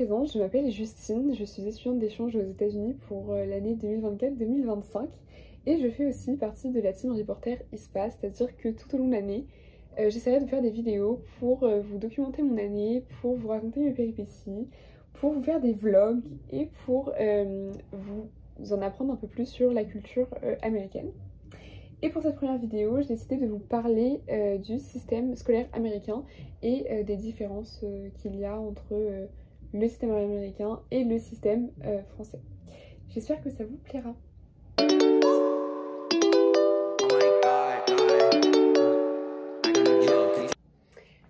présente, je m'appelle Justine, je suis étudiante d'échange aux États-Unis pour l'année 2024-2025 et je fais aussi partie de la team reporter ISPA, c'est-à-dire que tout au long de l'année, j'essaierai de faire des vidéos pour vous documenter mon année, pour vous raconter mes péripéties, pour vous faire des vlogs et pour vous en apprendre un peu plus sur la culture américaine. Et pour cette première vidéo, j'ai décidé de vous parler du système scolaire américain et des différences qu'il y a entre le système américain et le système français. J'espère que ça vous plaira.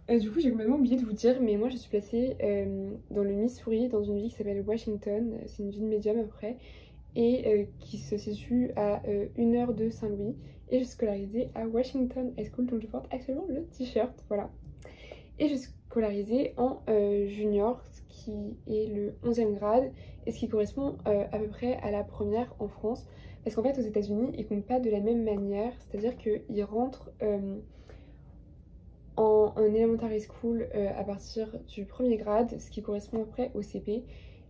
Du coup, j'ai complètement oublié de vous dire, mais moi je suis placée dans le Missouri, dans une ville qui s'appelle Washington. C'est une ville médium après, et qui se situe à 1 heure de Saint-Louis. Et je suis scolarisée à Washington High School, donc je porte actuellement le t-shirt, voilà. Et je suis scolarisée en junior, ce qui est le 11e grade, et ce qui correspond à peu près à la première en France. Parce qu'en fait, aux États-Unis, ils comptent pas de la même manière, c'est-à-dire qu'ils rentrent en elementary school à partir du 1er grade, ce qui correspond après au CP,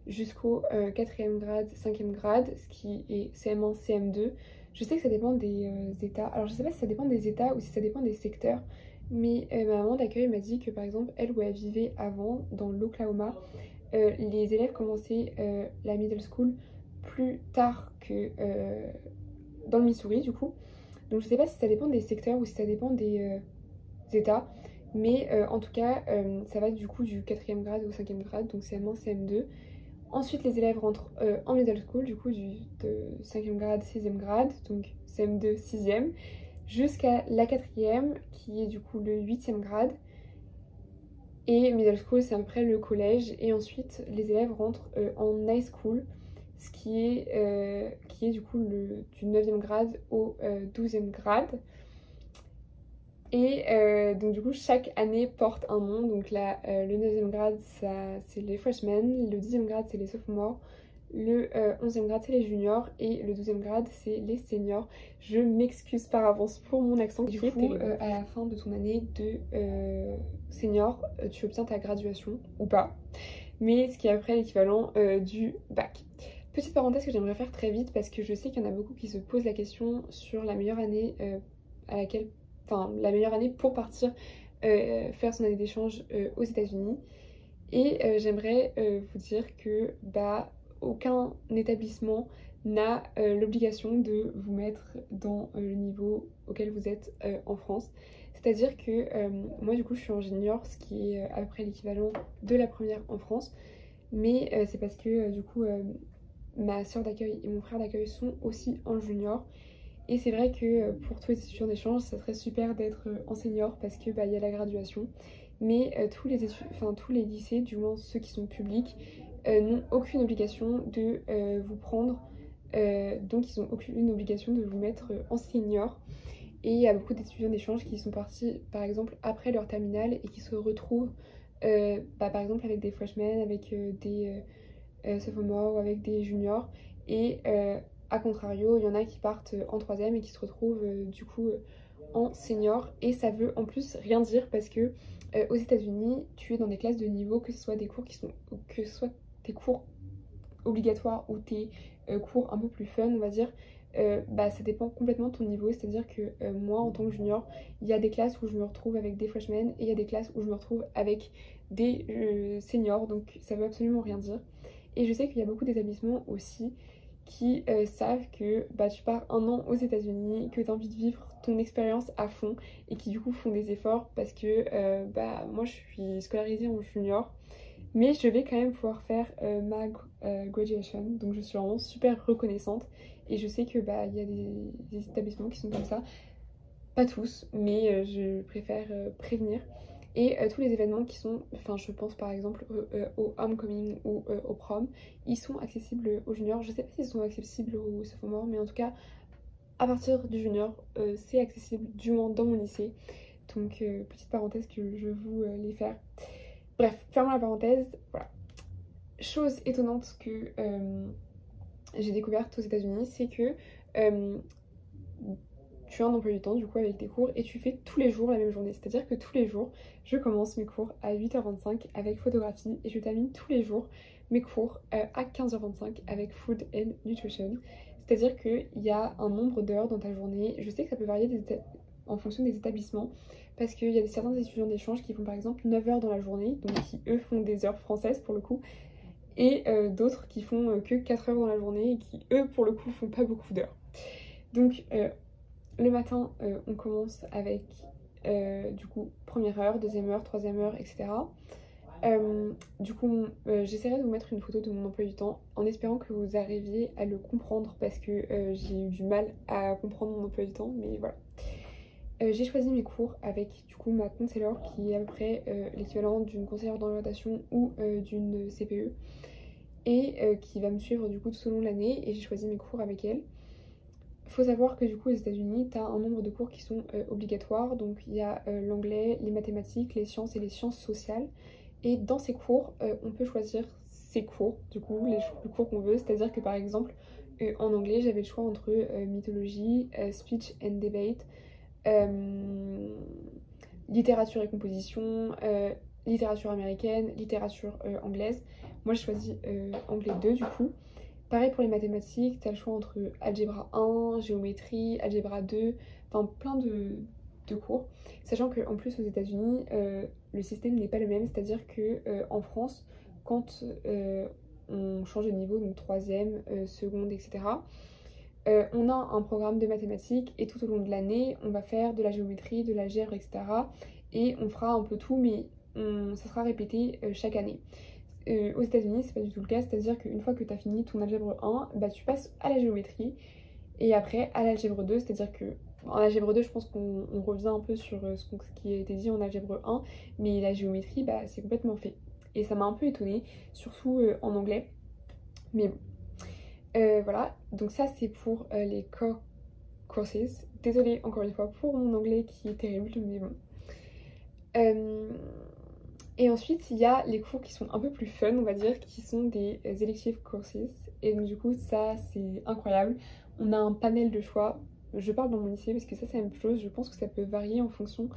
jusqu'au 4e grade, 5e grade, ce qui est CM1, CM2. Je sais que ça dépend des états. Alors je sais pas si ça dépend des états ou si ça dépend des secteurs, mais ma maman d'accueil m'a dit que par exemple, elle où elle vivait avant, dans l'Oklahoma, les élèves commençaient la middle school plus tard que dans le Missouri du coup. Donc je sais pas si ça dépend des secteurs ou si ça dépend des états, mais en tout cas ça va du coup du 4e grade au 5e grade, donc CM1, CM2. Ensuite, les élèves rentrent en middle school, du coup, de 5e grade, 6e grade, donc CM2, 6e, jusqu'à la 4e, qui est du coup le 8e grade. Et middle school, c'est après le collège. Et ensuite, les élèves rentrent en high school, ce qui est du coup du 9e grade au 12e grade. Et donc du coup chaque année porte un nom, donc là le 9e grade c'est les freshmen, le 10e grade c'est les sophomores, le 11e grade c'est les juniors et le 12e grade c'est les seniors. Je m'excuse par avance pour mon accent. Du coup à la fin de ton année de senior, tu obtiens ta graduation ou pas, mais ce qui est après l'équivalent du bac. Petite parenthèse que j'aimerais faire très vite parce que je sais qu'il y en a beaucoup qui se posent la question sur la meilleure année à laquelle... Enfin, la meilleure année pour partir faire son année d'échange aux États-Unis. Et j'aimerais vous dire que aucun établissement n'a l'obligation de vous mettre dans le niveau auquel vous êtes en France. C'est-à-dire que moi du coup je suis en junior, ce qui est à peu près l'équivalent de la première en France. Mais c'est parce que du coup ma soeur d'accueil et mon frère d'accueil sont aussi en junior. Et c'est vrai que pour tous les étudiants d'échange, ça serait super d'être en senior parce que y a la graduation. Mais tous les lycées, du moins ceux qui sont publics, n'ont aucune obligation de vous prendre. Donc ils n'ont aucune obligation de vous mettre en senior. Et il y a beaucoup d'étudiants d'échange qui sont partis par exemple après leur terminale et qui se retrouvent par exemple avec des freshmen, avec des sophomores ou avec des juniors. Et a contrario, il y en a qui partent en 3e et qui se retrouvent du coup en senior. Et ça veut en plus rien dire parce que aux États-Unis, tu es dans des classes de niveau, que ce soit des cours que ce soit tes cours obligatoires ou tes cours un peu plus fun, on va dire. Ça dépend complètement de ton niveau, c'est-à-dire que moi en tant que junior, il y a des classes où je me retrouve avec des freshmen et il y a des classes où je me retrouve avec des seniors, donc ça veut absolument rien dire. Et je sais qu'il y a beaucoup d'établissements aussi qui savent que tu pars 1 an aux États-Unis, que tu as envie de vivre ton expérience à fond et qui du coup font des efforts parce que moi je suis scolarisée en junior, mais je vais quand même pouvoir faire ma graduation, donc je suis vraiment super reconnaissante. Et je sais que il y a des établissements qui sont comme ça, pas tous, mais je préfère prévenir. Et tous les événements qui sont, je pense par exemple au homecoming ou au prom, ils sont accessibles aux juniors. Je sais pas s'ils sont accessibles aux sophomores, mais en tout cas à partir du junior c'est accessible, du moins dans mon lycée. Donc petite parenthèse que je vous les faire. Bref, fermons la parenthèse, voilà. Chose étonnante que j'ai découverte aux États-Unis, c'est que tu as un emploi du temps du coup avec tes cours et tu fais tous les jours la même journée. C'est-à-dire que tous les jours, je commence mes cours à 8h25 avec photographie et je termine tous les jours mes cours à 15h25 avec food and nutrition. C'est-à-dire qu'il y a un nombre d'heures dans ta journée. Je sais que ça peut varier en fonction des établissements parce qu'il y a certains étudiants d'échange qui font par exemple 9 heures dans la journée, donc qui eux font des heures françaises pour le coup, et d'autres qui font que 4 heures dans la journée et qui eux pour le coup font pas beaucoup d'heures. Donc le matin on commence avec du coup première heure, deuxième heure, troisième heure, etc. Du coup j'essaierai de vous mettre une photo de mon emploi du temps en espérant que vous arriviez à le comprendre parce que j'ai eu du mal à comprendre mon emploi du temps, mais voilà. J'ai choisi mes cours avec du coup ma conseillère qui est à peu près l'équivalent d'une conseillère d'orientation ou d'une CPE et qui va me suivre du coup tout au long de l'année et j'ai choisi mes cours avec elle. Faut savoir que du coup aux États-Unis tu as un nombre de cours qui sont obligatoires, donc il y a l'anglais, les mathématiques, les sciences et les sciences sociales et dans ces cours on peut choisir ses cours, du coup les cours qu'on veut, c'est-à-dire que par exemple en anglais j'avais le choix entre mythologie, speech and debate, littérature et composition, littérature américaine, littérature anglaise. Moi j'ai choisi anglais 2 du coup. Pareil pour les mathématiques, tu as le choix entre algèbre 1, géométrie, algèbre 2, enfin plein de cours. Sachant qu'en plus aux États-Unis, le système n'est pas le même, c'est-à-dire que en France, quand on change de niveau, donc 3e, seconde, etc., on a un programme de mathématiques et tout au long de l'année, on va faire de la géométrie, de l'algèbre, etc. Et on fera un peu tout, mais ça sera répété chaque année. Aux États-Unis, c'est pas du tout le cas, c'est-à-dire qu'une fois que tu as fini ton algèbre 1, bah, tu passes à la géométrie et après à l'algèbre 2, c'est-à-dire que en algèbre 2, je pense qu'on revient un peu sur ce qui a été dit en algèbre 1, mais la géométrie, bah, c'est complètement fait. Et ça m'a un peu étonnée, surtout en anglais. Mais bon. Voilà, donc ça c'est pour les core courses. Désolée encore une fois pour mon anglais qui est terrible, mais bon. Et ensuite il y a les cours qui sont un peu plus fun, on va dire, qui sont des elective courses. Et donc du coup ça c'est incroyable. On a un panel de choix. Je parle dans mon lycée parce que ça c'est la même chose. Je pense que ça peut varier en fonction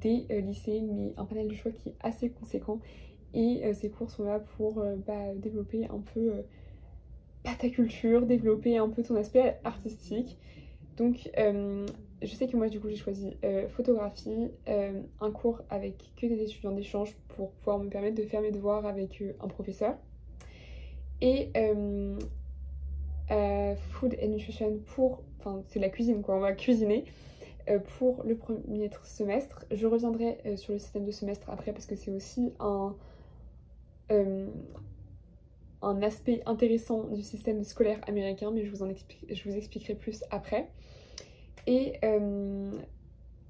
des lycées, mais un panel de choix qui est assez conséquent. Et ces cours sont là pour développer un peu ta culture, développer un peu ton aspect artistique. Donc je sais que moi du coup j'ai choisi photographie, un cours avec que des étudiants d'échange pour pouvoir me permettre de faire mes devoirs avec un professeur. Et food and nutrition enfin c'est la cuisine quoi, on va cuisiner pour le premier semestre. Je reviendrai sur le système de semestre après parce que c'est aussi un aspect intéressant du système scolaire américain, mais je vous expliquerai plus après. Et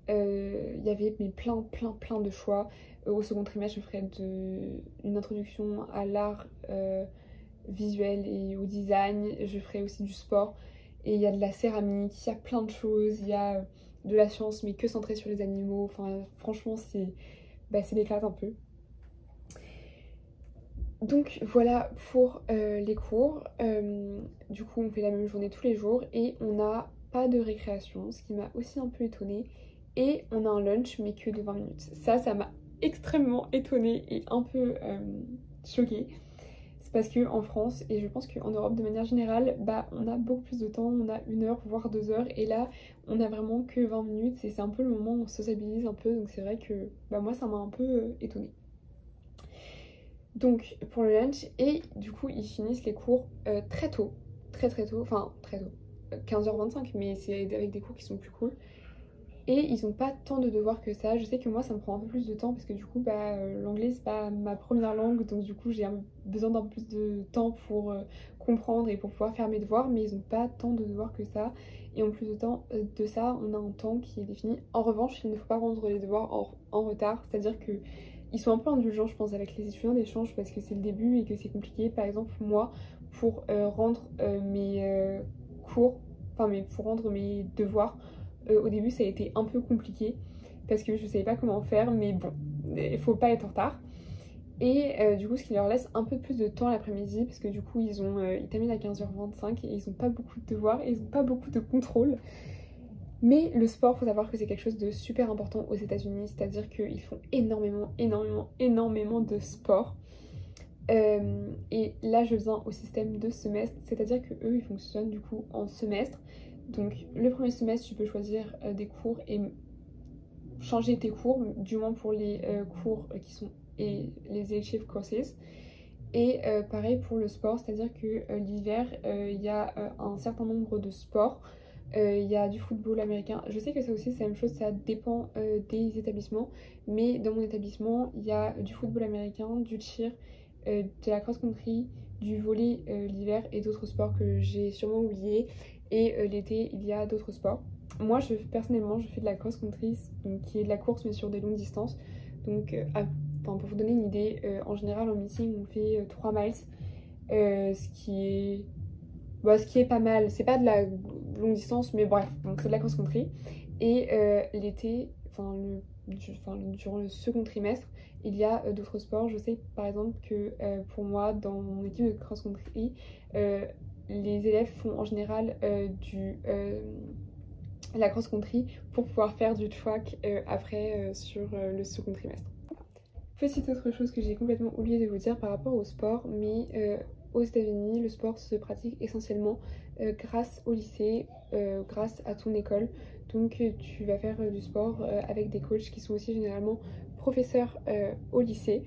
y avait plein de choix. Au second trimestre, je ferai une introduction à l'art visuel et au design. Je ferai aussi du sport. Et il y a de la céramique, il y a plein de choses. Il y a de la science, mais que centrée sur les animaux. Enfin, franchement, c'est l'éclate un peu. Donc voilà pour les cours. Du coup on fait la même journée tous les jours et on n'a pas de récréation, ce qui m'a aussi un peu étonnée. Et on a un lunch mais que de 20 minutes. Ça m'a extrêmement étonnée et un peu choquée. C'est parce qu'en France, et je pense qu'en Europe de manière générale, on a beaucoup plus de temps, on a 1 heure voire 2 heures. Et là on a vraiment que 20 minutes et c'est un peu le moment où on se sociabilise un peu. Donc c'est vrai que moi ça m'a un peu étonnée. Donc pour le lunch, et du coup ils finissent les cours très tôt, très tôt, enfin très tôt, 15h25, mais c'est avec des cours qui sont plus cool. Et ils n'ont pas tant de devoirs que ça. Je sais que moi ça me prend un peu plus de temps parce que du coup l'anglais c'est pas ma première langue, donc du coup j'ai besoin d'un peu plus de temps pour comprendre et pour pouvoir faire mes devoirs, mais ils n'ont pas tant de devoirs que ça. Et en plus de ça, on a un temps qui est défini. En revanche, il ne faut pas rendre les devoirs en retard, c'est-à-dire que ils sont un peu indulgents je pense avec les étudiants d'échange parce que c'est le début et que c'est compliqué. Par exemple moi pour rendre mes cours, pour rendre mes devoirs, au début ça a été un peu compliqué parce que je savais pas comment faire, mais bon, il faut pas être en retard. Et du coup ce qui leur laisse un peu plus de temps l'après-midi parce que du coup ils terminent à 15h25 et ils ont pas beaucoup de devoirs et ils ont pas beaucoup de contrôle. Mais le sport, faut savoir que c'est quelque chose de super important aux États-Unis, c'est-à-dire qu'ils font énormément de sport. Et là je viens au système de semestre, c'est-à-dire que eux ils fonctionnent du coup en semestre. Donc le premier semestre tu peux choisir des cours et changer tes cours, du moins pour les cours qui sont et les elective courses. Et pareil pour le sport, c'est-à-dire que l'hiver il y a un certain nombre de sports. Il y a du football américain. Je sais que ça aussi c'est la même chose, ça dépend des établissements. Mais dans mon établissement, il y a du football américain, du cheer, de la cross-country, du volley l'hiver et d'autres sports que j'ai sûrement oubliés. Et l'été, il y a d'autres sports. Moi, personnellement, je fais de la cross-country, qui est de la course mais sur des longues distances. Donc, pour vous donner une idée, en général en meeting, on fait 3 miles, ce qui est pas mal. C'est pas de la longue distance, mais bref, donc c'est de la cross-country. Et l'été, durant le second trimestre, il y a d'autres sports. Je sais par exemple que pour moi, dans mon équipe de cross-country, les élèves font en général la cross-country pour pouvoir faire du track après sur le second trimestre. Petite autre chose que j'ai complètement oublié de vous dire par rapport au sport, mais aux États-Unis, le sport se pratique essentiellement grâce au lycée, grâce à ton école. Donc tu vas faire du sport avec des coachs qui sont aussi généralement professeurs au lycée.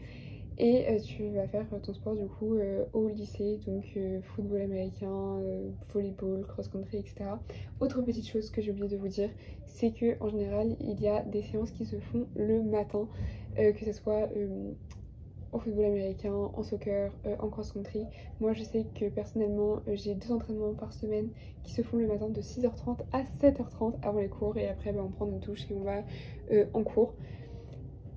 Et tu vas faire ton sport du coup au lycée, donc football américain, volleyball, cross-country, etc. Autre petite chose que j'ai oublié de vous dire, c'est que en général il y a des séances qui se font le matin, que ce soit en football américain, en soccer, en cross-country. Moi je sais que personnellement j'ai 2 entraînements par semaine qui se font le matin de 6h30 à 7h30 avant les cours, et après on prend une douche et on va en cours.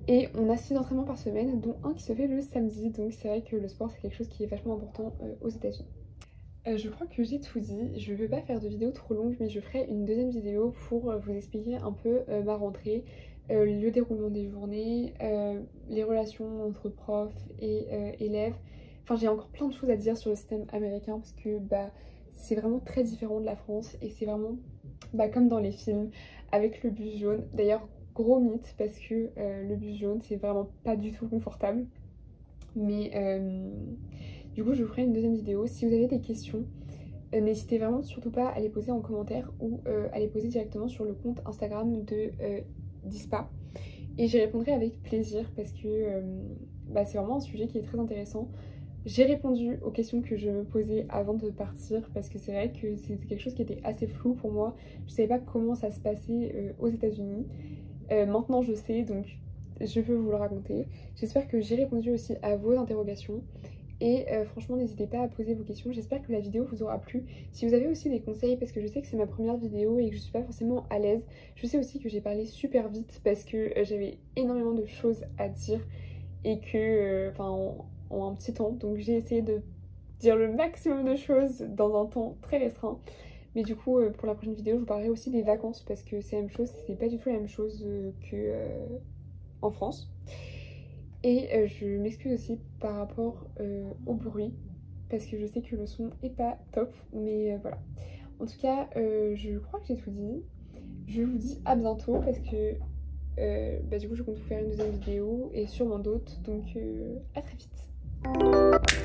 Et on a 6 entraînements par semaine, dont un qui se fait le samedi. Donc c'est vrai que le sport c'est quelque chose qui est vachement important aux États-Unis. Je crois que j'ai tout dit. Je ne veux pas faire de vidéo trop longue, mais je ferai une deuxième vidéo pour vous expliquer un peu ma rentrée, le déroulement des journées, les relations entre profs et élèves. Enfin, j'ai encore plein de choses à dire sur le système américain parce que c'est vraiment très différent de la France et c'est vraiment comme dans les films avec le bus jaune. D'ailleurs, gros mythe parce que le bus jaune c'est vraiment pas du tout confortable. Mais du coup je vous ferai une deuxième vidéo. Si vous avez des questions, n'hésitez vraiment surtout pas à les poser en commentaire ou à les poser directement sur le compte Instagram de Dispa. Et j'y répondrai avec plaisir parce que c'est vraiment un sujet qui est très intéressant. J'ai répondu aux questions que je me posais avant de partir parce que c'est vrai que c'était quelque chose qui était assez flou pour moi. Je savais pas comment ça se passait aux États-Unis. Maintenant je sais, donc je peux vous le raconter. J'espère que j'ai répondu aussi à vos interrogations. Et franchement n'hésitez pas à poser vos questions. J'espère que la vidéo vous aura plu. Si vous avez aussi des conseils, parce que je sais que c'est ma première vidéo et que je suis pas forcément à l'aise. Je sais aussi que j'ai parlé super vite parce que j'avais énormément de choses à dire. Et que, en un petit temps. Donc j'ai essayé de dire le maximum de choses dans un temps très restreint. Mais du coup, pour la prochaine vidéo, je vous parlerai aussi des vacances parce que c'est la même chose, c'est pas du tout la même chose que en France. Et je m'excuse aussi par rapport au bruit parce que je sais que le son est pas top, mais voilà. En tout cas, je crois que j'ai tout dit. Je vous dis à bientôt parce que du coup, je compte vous faire une deuxième vidéo et sûrement d'autres, donc à très vite.